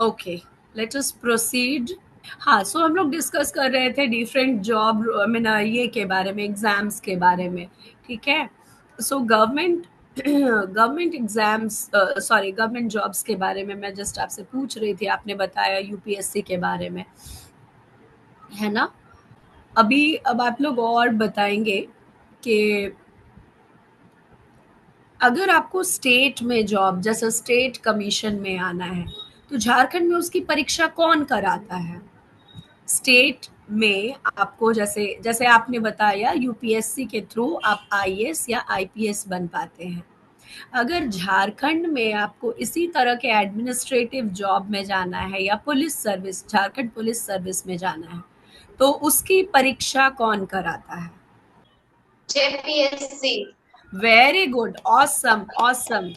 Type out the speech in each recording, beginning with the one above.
Okay, let us proceed. हाँ, सो हम लोग डिस्कस कर रहे थे डिफरेंट जॉब मीन ये के बारे में, एग्जाम्स के बारे में। ठीक है, so government government exams, sorry, government jobs के बारे में मैं जस्ट आपसे पूछ रही थी। आपने बताया यूपीएससी के बारे में, है ना? अभी अब आप लोग और बताएंगे कि अगर आपको स्टेट में जॉब, जैसे स्टेट कमीशन में आना है, तो झारखंड में उसकी परीक्षा कौन कराता है? स्टेट में आपको, जैसे जैसे आपने बताया यूपीएससी के थ्रू आप आईएएस या आईपीएस बन पाते हैं। अगर झारखंड में आपको इसी तरह के एडमिनिस्ट्रेटिव जॉब में जाना है या police service, Jharkhand police service में जाना है, तो उसकी परीक्षा कौन कराता है? JPSC. Very good, awesome awesome,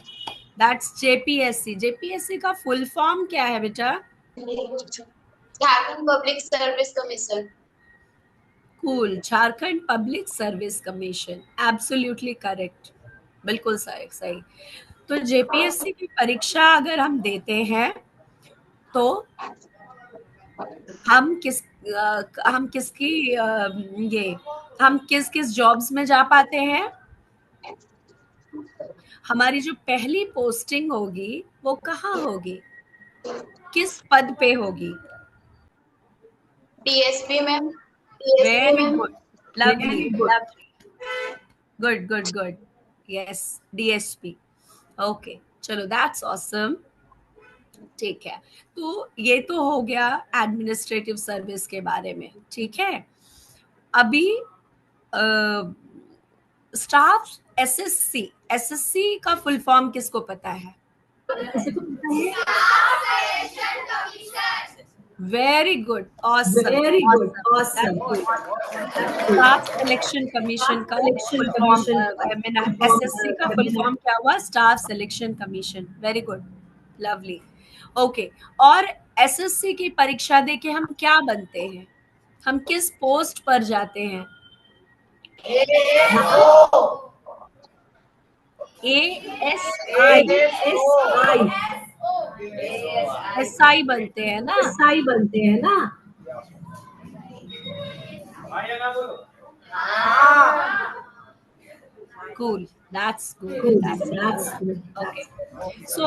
that's JPSC. JPSC का फुल फॉर्म क्या है बेटा? Jharkhand public service commission. Cool, Jharkhand public service commission, absolutely correct, बिल्कुल सही सही। तो जेपीएससी की परीक्षा अगर हम देते हैं तो हम किस हम किसकी ये हम किस किस जॉब्स में जा पाते हैं? हमारी जो पहली पोस्टिंग होगी वो कहाँ होगी, किस पद पे होगी? DSP ma'am. Very good, lovely lovely, good good good, yes, DSP. Okay, चलो, दैट्स ऑसम। ठीक है, तो ये तो हो गया एडमिनिस्ट्रेटिव सर्विस के बारे में। ठीक है, अभी स्टाफ एसएससी, एसएससी का फुल फॉर्म किसको पता है? Very good, awesome Very good. Awesome, Awesome. Staff selection commission का फुल फॉर्म, मैंने एसएससी का फुल फॉर्म क्या हुआ? Staff selection commission. Very good, lovely. Okay, और एसएससी की परीक्षा देके हम क्या बनते हैं? हम किस पोस्ट पर जाते हैं? ASI, SI. एसआई बनते हैं ना? SI बनते हैं ना? Cool, that's good, Cool. That's That's good. Okay. So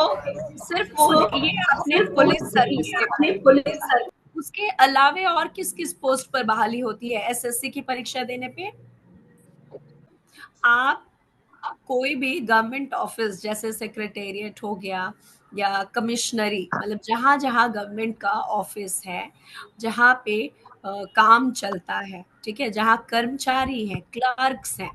सिर्फ वो, ये आपने पुलिस सर्विस के बारे अपने में पुलिस बताया। उसके अलावे और किस किस पोस्ट पर बहाली होती है एसएससी की परीक्षा देने पे? आप कोई भी गवर्नमेंट ऑफिस, जैसे सेक्रेटेरिएट हो गया या कमिश्नरी, मतलब जहां जहां गवर्नमेंट का ऑफिस है, जहां पे काम चलता है, ठीक है, जहां कर्मचारी हैं, क्लर्क्स हैं,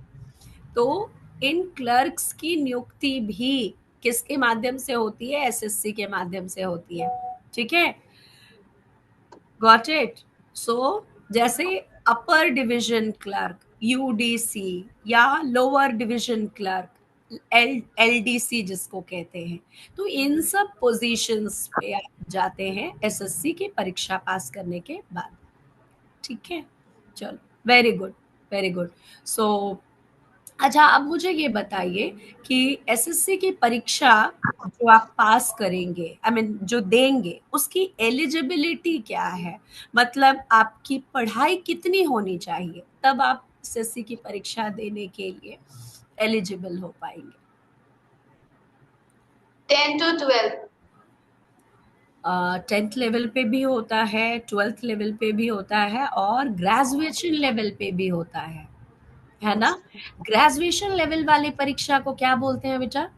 तो इन क्लर्क्स की नियुक्ति भी किसके माध्यम से होती है? एसएससी के माध्यम से होती है। ठीक है, गॉट इट? सो जैसे अपर डिवीजन क्लर्क यूडीसी, या लोअर डिवीजन क्लर्क एलडीसी जिसको कहते हैं, तो इन सब पोजीशंस पे आप जाते हैं एसएससी की परीक्षा पास करने के बाद। ठीक है, चलो, वेरी गुड, वेरी गुड। सो अच्छा, अब मुझे ये बताइए कि एसएससी की परीक्षा जो आप पास करेंगे, आई मीन जो देंगे, उसकी एलिजिबिलिटी क्या है? मतलब आपकी पढ़ाई कितनी होनी चाहिए तब आप एसएससी की परीक्षा देने के लिए एलिजिबल हो पाएंगे? 10 to 12। 10th लेवल पे भी होता है, 12th लेवल पे भी होता है, और ग्रेजुएशन लेवल पे भी होता है ना? ग्रेजुएशन लेवल वाली परीक्षा को क्या बोलते हैं बेटा?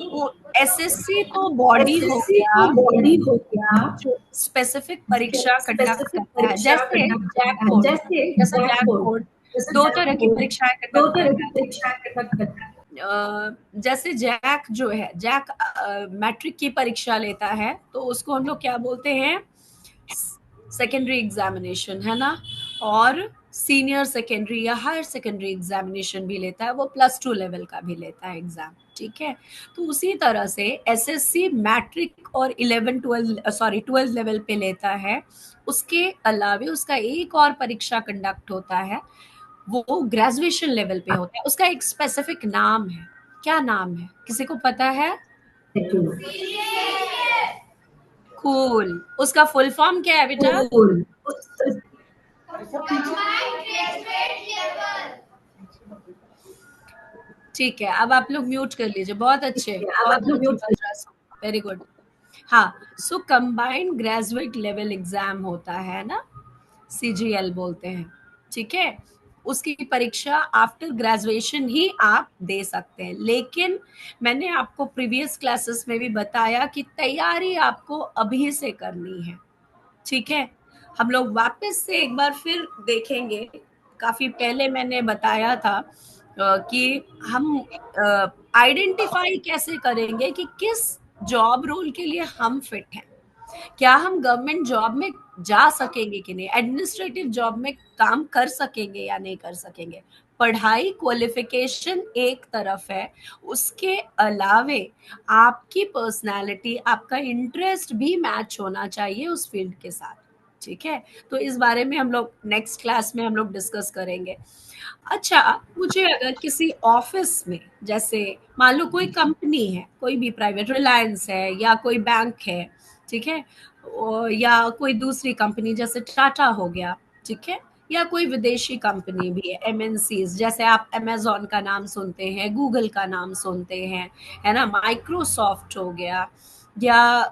वो एसएससी तो बॉडी हो SSC गया तो बॉडी हो गया जो स्पेसिफिक परीक्षा कंडक्ट स्पेसिफिक करता है, परीक्षा जैसे कंडक्ट जैक करता है, बोर्ड, जैसे जैसा जैक जैक बोर्ड, बोर्ड जैसे दो जैक तरह की बोर्ड परीक्षाएं दो कंडक्ट तरह करता की है। परीक्षाएं कंडक्ट करता है। जैसे जैक जो है, जैक मैट्रिक की परीक्षा लेता है, तो उसको हम लोग क्या बोलते हैं? सेकेंडरी एग्जामिनेशन, है ना? और सीनियर सेकेंडरी या हायर सेकेंडरी एग्जामिनेशन भी लेता है, वो +2 लेवल का भी लेता है एग्जाम, ठीक है। तो उसी तरह से एसएससी मैट्रिक और 12 लेवल पे लेता है। उसके अलावे उसका एक और परीक्षा कंडक्ट होता है, वो ग्रेजुएशन लेवल पे होता है। उसका एक स्पेसिफिक नाम है। क्या नाम है, किसी को पता है? कूल। उसका फुल फॉर्म क्या है बेटा? कूल। ठीक है, अब आप लोग म्यूट कर लीजिए। बहुत अच्छे, अब आप बहुत लोग म्यूट जबरदस्त, वेरी गुड। हाँ, सो कंबाइंड ग्रेजुएट लेवल एग्जाम होता है ना, सीजीएल बोलते हैं, ठीक है। उसकी परीक्षा आफ्टर ग्रेजुएशन ही आप दे सकते हैं, लेकिन मैंने आपको प्रीवियस क्लासेस में भी बताया कि तैयारी आपको अभी से करनी है, ठीक है। हम लोग वापस से एक बार फिर देखेंगे। काफी पहले मैंने बताया था कि हम आइडेंटिफाई कैसे करेंगे कि किस जॉब रोल के लिए हम फिट हैं। क्या हम गवर्नमेंट जॉब में जा सकेंगे कि नहीं, एडमिनिस्ट्रेटिव जॉब में काम कर सकेंगे या नहीं कर सकेंगे। पढ़ाई क्वालिफिकेशन एक तरफ है, उसके अलावे आपकी पर्सनालिटी, आपका इंटरेस्ट भी मैच होना चाहिए उस फील्ड के साथ, ठीक है। तो इस बारे में हम लोग नेक्स्ट क्लास में हम लोग डिस्कस करेंगे। अच्छा, मुझे अगर किसी ऑफिस में, जैसे मान लो कोई कंपनी है, कोई भी प्राइवेट, रिलायंस है या कोई बैंक है, ठीक है, या कोई दूसरी कंपनी जैसे टाटा हो गया, ठीक है, या कोई विदेशी कंपनी भी है, एमएनसीज, जैसे आप अमेजोन का नाम सुनते हैं, गूगल का नाम सुनते हैं, है ना, माइक्रोसॉफ्ट हो गया, या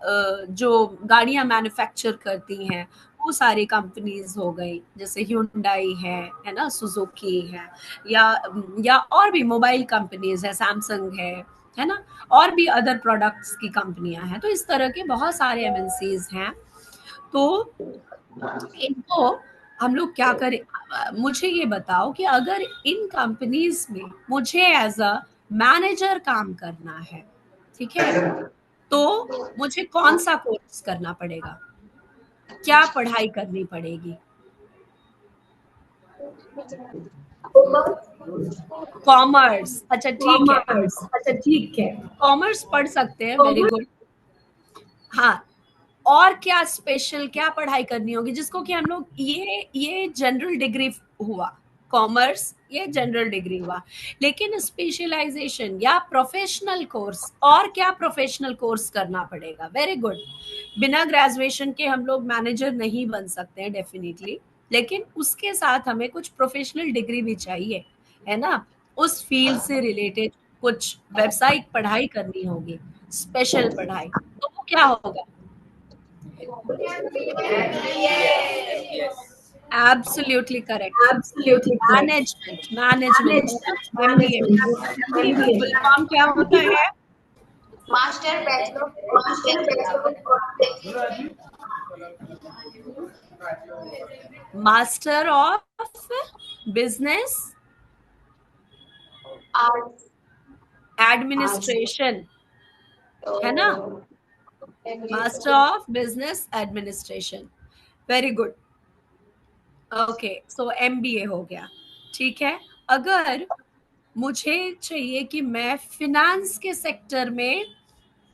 जो गाड़ियां मैन्युफैक्चर करती हैं वो सारी कंपनीज हो गई, जैसे ह्यूंडई है ना, सुजुकी या और भी मोबाइल कंपनीज है, सैमसंग है ना, और भी अदर प्रोडक्ट्स की कंपनियां हैं। तो इस तरह के बहुत सारे एमएनसीज हैं। तो इनको हम लोग क्या करें? मुझे ये बताओ कि अगर इन कंपनीज में मुझे एज अ मैनेजर काम करना है, ठीक है, तो मुझे कौन सा कोर्स करना पड़ेगा, क्या पढ़ाई करनी पड़ेगी? कॉमर्स, अच्छा ठीक है, कॉमर्स, अच्छा ठीक है। कॉमर्स पढ़ सकते हैं, वेरी गुड। हाँ, और क्या स्पेशल, क्या पढ़ाई करनी होगी जिसको कि हम लोग, ये जनरल डिग्री हुआ, कॉमर्स ये जनरल डिग्री हुआ, लेकिन स्पेशलाइजेशन या प्रोफेशनल कोर्स, और क्या प्रोफेशनल कोर्स करना पड़ेगा? Very good. बिना ग्रेजुएशन के हम लोग मैनेजर नहीं बन सकते हैं डेफिनेटली, लेकिन उसके साथ हमें कुछ प्रोफेशनल डिग्री भी चाहिए, है ना, उस फील्ड से रिलेटेड कुछ व्यावसायिक पढ़ाई करनी होगी, स्पेशल पढ़ाई। तो वो क्या होगा? Absolutely correct. Absolutely correct. Management MBA. MBA का फुल फॉर्म क्या होता है? Master bachelor master of business arts administration, है ना, master of business administration, very good. Okay, so MBA हो गया, ठीक है। अगर मुझे चाहिए कि मैं फिनेंस के सेक्टर में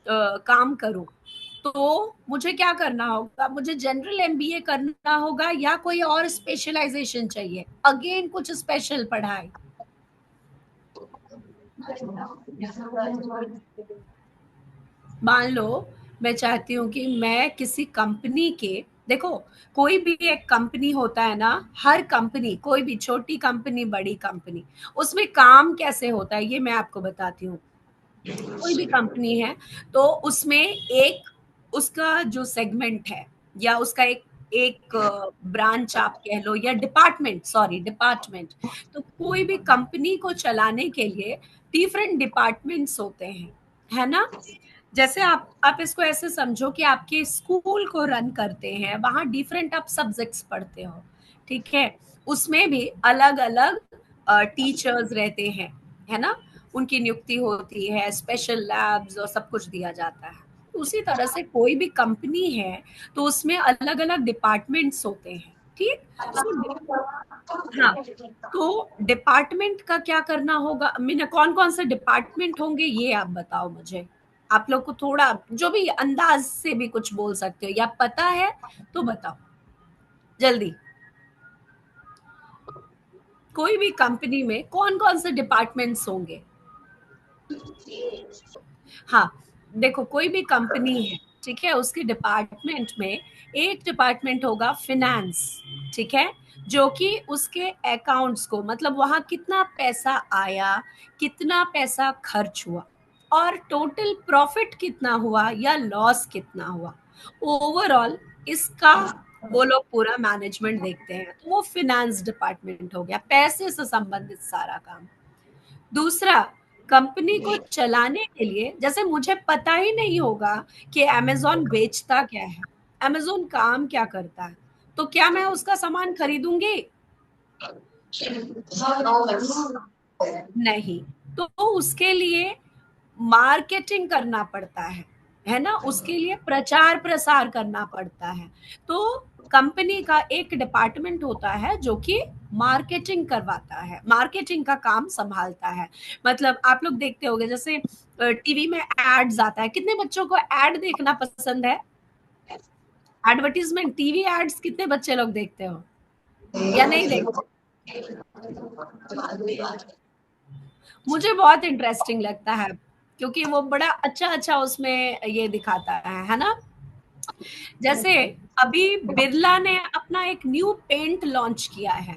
काम करूं, तो मुझे क्या करना होगा? मुझे जनरल एमबीए करना होगा या कोई और स्पेशलाइजेशन चाहिए, अगेन कुछ स्पेशल पढ़ाई? मान लो मैं चाहती हूँ कि मैं किसी कंपनी के, देखो कोई भी एक कंपनी होता है ना, हर कंपनी, कोई भी छोटी कंपनी बड़ी कंपनी, उसमें काम कैसे होता है ये मैं आपको बताती हूँ। कोई भी कंपनी है तो उसमें एक, उसका जो सेगमेंट है या उसका एक एक ब्रांच आप कह लो, या डिपार्टमेंट, सॉरी डिपार्टमेंट, तो कोई भी कंपनी को चलाने के लिए डिफरेंट डिपार्टमेंट्स होते हैं, है ना। जैसे आप इसको ऐसे समझो कि आपके स्कूल को रन करते हैं, वहां डिफरेंट आप सब्जेक्ट्स पढ़ते हो, ठीक है, उसमें भी अलग अलग टीचर्स रहते हैं, है ना, उनकी नियुक्ति होती है, स्पेशल लैब्स और सब कुछ दिया जाता है। तो उसी तरह से कोई भी कंपनी है तो उसमें अलग अलग डिपार्टमेंट्स होते हैं, ठीक। हाँ, तो डिपार्टमेंट का क्या करना होगा, मीना कौन कौन से डिपार्टमेंट होंगे ये आप बताओ मुझे। आप लोग को थोड़ा जो भी अंदाज से भी कुछ बोल सकते हो, या पता है तो बताओ जल्दी। कोई भी कंपनी में कौन कौन से डिपार्टमेंट्स होंगे? हाँ, देखो कोई भी कंपनी है, ठीक है, उसके डिपार्टमेंट में एक डिपार्टमेंट होगा फिनेंस, ठीक है, जो कि उसके अकाउंट्स को, मतलब वहां कितना पैसा आया, कितना पैसा खर्च हुआ, और टोटल प्रॉफिट कितना हुआ या लॉस कितना हुआ, ओवरऑल इसका वो लोग पूरा मैनेजमेंट देखते हैं। तो वो फिनेंस डिपार्टमेंट हो गया, पैसे से संबंधित सारा काम। दूसरा, कंपनी को चलाने के लिए, जैसे मुझे पता ही नहीं होगा कि अमेज़न बेचता क्या है, अमेज़न काम क्या करता है, तो क्या मैं उसका सामान खरीदूँगी? नहीं। तो उसके लिए मार्केटिंग करना पड़ता है ना? उसके लिए प्रचार-प्रसार करना पड़ता है। तो कंपनी का एक डिपार्टमेंट होता है जो कि मार्केटिंग करवाता है, मार्केटिंग का काम सँभालता है। मतलब आप लोग देखते होंगे जैसे टीवी में एड्स आता है, कितने बच्चों को एड देखना पसंद है? एडवर्टाइज़मेंट, टीवी एड्स कितने बच्चे लोग देखते हो या नहीं देखते? मुझे बहुत इंटरेस्टिंग लगता है, क्योंकि वो बड़ा अच्छा-अच्छा उसमें ये दिखाता है ना? जैसे अभी बिरला ने अपना एक न्यू पेंट लॉन्च किया है।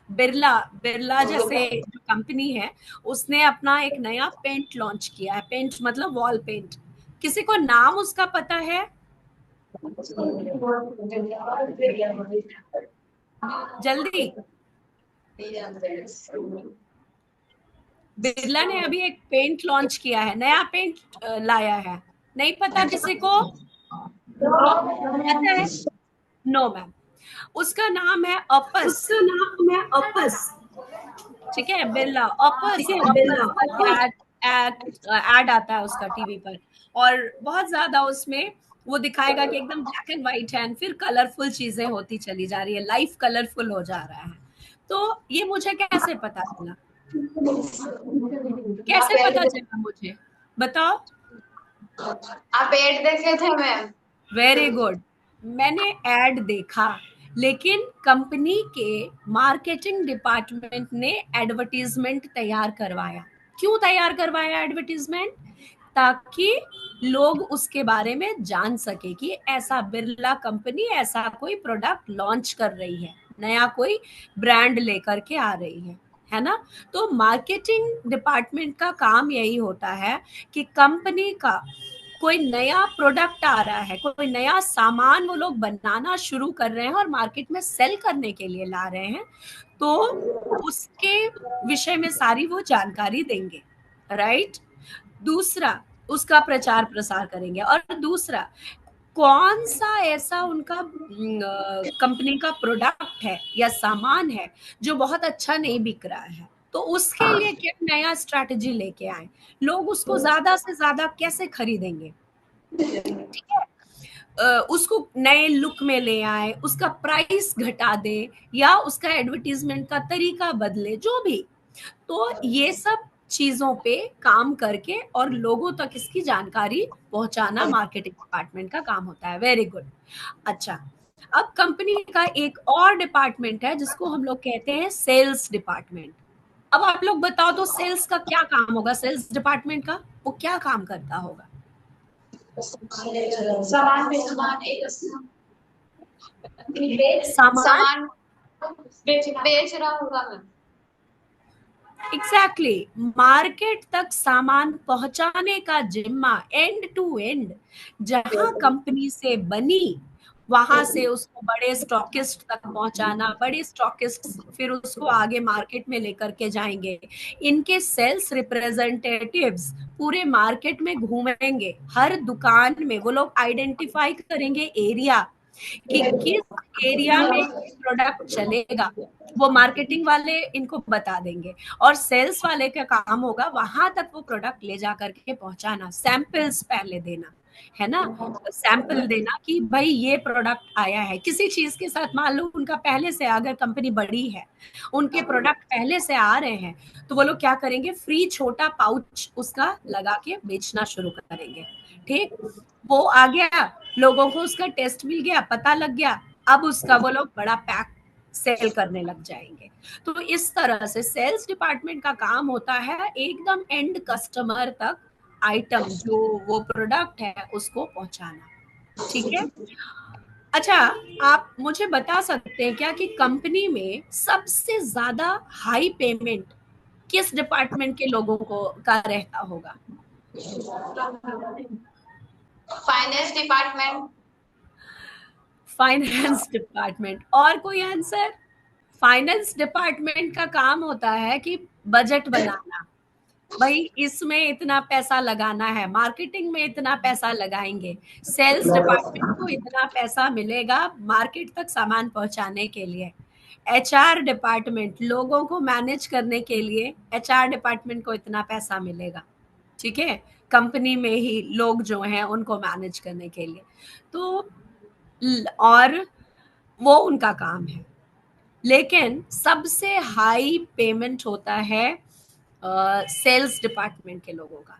बिरला बिरला जैसे जो कंपनी है, उसने अपना एक नया पेंट लॉन्च किया है। पेंट मतलब वॉल पेंट। किसी को नाम उसका पता है? जल्दी। बिरला ने अभी एक पेंट लॉन्च किया है, नया पेंट लाया है। नहीं पता किसी को? पता है? No ma'am. उसका नाम है अपस। ठीक है, बिरला अपस अपस का एड आता है उसका टीवी पर, और बहुत ज्यादा उसमें वो दिखाएगा कि एकदम ब्लैक एंड व्हाइट है, फिर कलरफुल चीजें होती चली जा रही है, लाइफ कलरफुल हो जा रहा है। तो ये मुझे कैसे पता चला? कैसे पता चला मुझे, बताओ? आप एड देखे थे मैम? Very good. मैंने एड देखा, लेकिन कंपनी के मार्केटिंग डिपार्टमेंट ने एडवर्टीजमेंट तैयार करवाया। क्यों तैयार करवाया एडवर्टीजमेंट? ताकि लोग उसके बारे में जान सके कि ऐसा बिरला कंपनी ऐसा कोई प्रोडक्ट लॉन्च कर रही है, नया कोई ब्रांड लेकर के आ रही है ना? तो मार्केटिंग डिपार्टमेंट का काम यही होता है कि कंपनी का कोई नया प्रोडक्ट आ रहा है, कोई नया सामान वो लोग बनाना शुरू कर रहे हैं और मार्केट में सेल करने के लिए ला रहे हैं, तो उसके विषय में सारी वो जानकारी देंगे, राइट? दूसरा, उसका प्रचार प्रसार करेंगे, और दूसरा, कौन सा ऐसा उनका कंपनी का प्रोडक्ट है या सामान है जो बहुत अच्छा नहीं बिक रहा है, तो उसके लिए क्या नया स्ट्रैटेजी लेके आए, लोग उसको ज्यादा से ज्यादा कैसे खरीदेंगे, ठीक है? उसको नए लुक में ले आए, उसका प्राइस घटा दे, या उसका एडवर्टीजमेंट का तरीका बदले, जो भी। तो ये सब चीजों पे काम करके और लोगों तक इसकी जानकारी पहुंचाना मार्केटिंग डिपार्टमेंट का काम होता है। Very good. अच्छा, अब कंपनी का एक और डिपार्टमेंट है जिसको हम लोग कहते हैं सेल्स डिपार्टमेंट। अब आप लोग बताओ तो सेल्स का क्या काम होगा, सेल्स डिपार्टमेंट का वो क्या काम करता होगा? सामान सामान बेच रहा होगा मैम। एग्जैक्टली मार्केट तक सामान पहुंचाने का जिम्मा एंड टू एंड, जहां कंपनी से बनी वहां से उसको बड़े स्टॉकिस्ट तक पहुंचाना, बड़े स्टॉकिस्ट फिर उसको आगे मार्केट में लेकर के जाएंगे। इनके सेल्स रिप्रेजेंटेटिव्स पूरे मार्केट में घूमेंगे, हर दुकान में वो लोग आइडेंटिफाई करेंगे एरिया कि किस एरिया में प्रोडक्ट चलेगा, वो मार्केटिंग वाले इनको बता देंगे, और सेल्स वाले का काम होगा वहां तक वो प्रोडक्ट ले जा करके पहुंचाना, सैंपल्स पहले देना, है ना, सैंपल देना कि भाई ये प्रोडक्ट आया है किसी चीज के साथ, मान लो उनका पहले से, अगर कंपनी बड़ी है उनके प्रोडक्ट पहले से आ रहे हैं, तो वो लोग क्या करेंगे, फ्री छोटा पाउच उसका लगा के बेचना शुरू करेंगे। ठीक, वो आ गया, लोगों को उसका टेस्ट मिल गया, पता लग गया, अब उसका वो लोग बड़ा पैक सेल करने लग जाएंगे। तो इस तरह से सेल्स डिपार्टमेंट का काम होता है एकदम एंड कस्टमर तक आइटम, जो वो प्रोडक्ट है उसको पहुंचाना। ठीक है। अच्छा, आप मुझे बता सकते हैं क्या कि कंपनी में सबसे ज्यादा हाई पेमेंट किस डिपार्टमेंट के लोगों को का रहता होगा? Finance department. Finance department. और कोई आंसर? फाइनेंस डिपार्टमेंट का काम होता है कि बजट बनाना, भाई इसमें इतना पैसा लगाना है, मार्केटिंग में इतना पैसा लगाएंगे, सेल्स डिपार्टमेंट को इतना पैसा मिलेगा मार्केट तक सामान पहुंचाने के लिए, एचआर डिपार्टमेंट लोगों को मैनेज करने के लिए, एचआर डिपार्टमेंट को इतना पैसा मिलेगा। ठीक है, कंपनी में ही लोग जो हैं उनको मैनेज करने के लिए। तो और वो उनका काम है। लेकिन सबसे हाई पेमेंट होता है सेल्स डिपार्टमेंट के लोगों का।